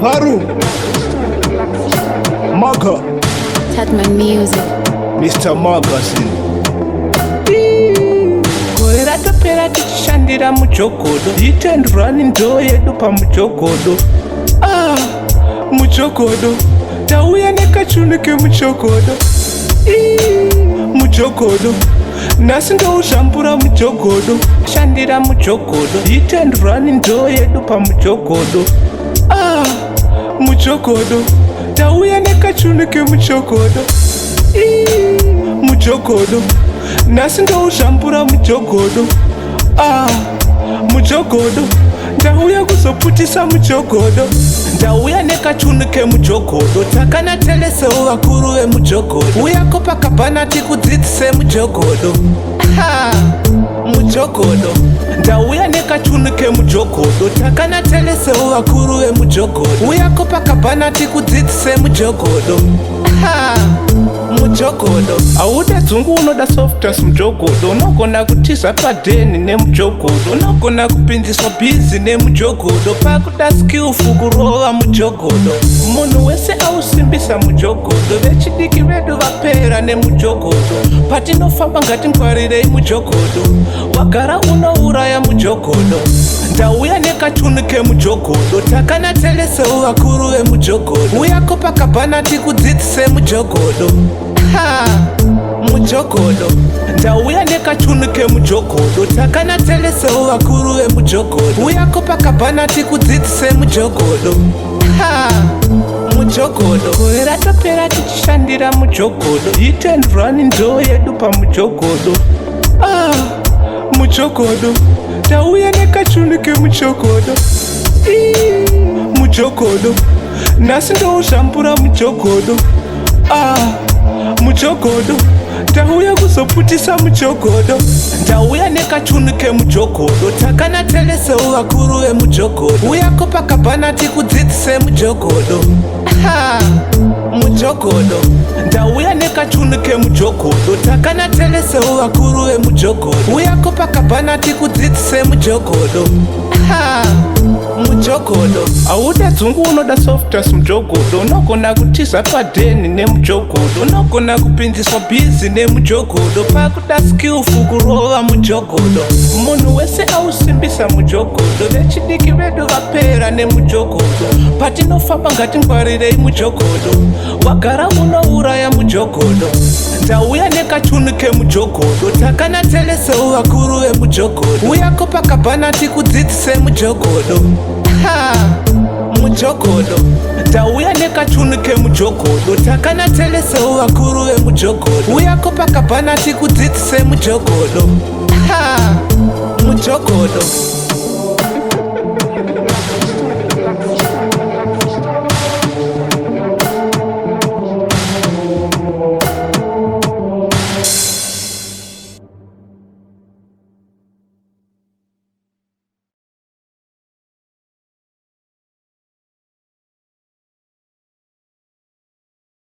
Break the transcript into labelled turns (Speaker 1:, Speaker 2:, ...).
Speaker 1: Haru Maga
Speaker 2: Tatman music.
Speaker 1: Mr. Magazine.
Speaker 3: Gore ratopera tichishandira mujogodo, hit and run ndo yedu pamujogodo. Mujogodo tauya nekachunu kemujogodo. Mujogodo nasi ndouzvambura mujogodo, shandira mujogodo, hit and run ndo yedu pamujogodo. Mujogodo tauya nekachunu kemujogodo. Mujogodo nasi ndouzvambura mujogodo. Mujogodo ndauya kuzoputisa mujogodo, ndauya nekachunu kemujogodo, takanatelesewo vakuru vemujogodo, uyako pakabhana tikudzidzise mujogodo. Mujogodo ndauya nekachunu kemujogodo, takanatelesewo vakuru vemujogodo, uyako pakabhana tikudzidzise mujogodo. Mujogodo hauda dzungu, unoda software mujogodo, unogona kutiza padheni nemujogodo, unogona kupinziswa bhizi nemujogodo, pakuda skillful kurova mujogodo. Munhu wese ausimbisa mujogodo, vechidiki vedu vapera nemujogodo, patinofamba ngatingwarirei mujogodo, wagara unouraya mujogodo. Ndauya nekachunu kemujogodo, takanatelesewo vakuru vemujogodo, uyako pakabhana tikudzidzise mujogodo. Mujogodo ndauya nekachunu kemujogodo, takanatelesewo vakuru vemujogodo, uyako pakabhana tikudzidzise mujogodo. Mujogodo gore ratopera tichishandira mujogodo, hit and run ndo yedu pamujogodo. Mujogodo tauya nekachunu kemujogodo. Mujogodo nasi ndouzvambura mujogodo. Mujogodo ndauya kuzoputisa mujogodo, ndauya nekachunu kemujogodo, takanatelesewo vakuru vemujogodo, uyako pakabhana tikudzidzise mujogodo. Mujogodo ndauya nekachunu kemujogodo, takanatelesewo vakuru vemujogodo, uyako pakabhana tikudzidzise mujogodo. Mujogodo hauda dzungu, unoda software mujogodo, unogona kutiza padheni nemujogodo, unogona kupinziswa bhizi nemujogodo, pakuda skillful kurova mujogodo. Munhu wese ausimbisa mujogodo, vechidiki vedu vapera nemujogodo, patinofamba ngatingwarirei mujogodo, wagara unouraya mujogodo. Ndauya nekachunu kemujogodo, takanatelesewo vakuru vemujogodo, uyako pakabhana tikudzidzise mujogodo. Mujogodo ndauya nekachunu kemujogodo, takanatelesewo vakuru vemujogodo, uyako pakabhana tikudzidzise mujogodo. Mujogodo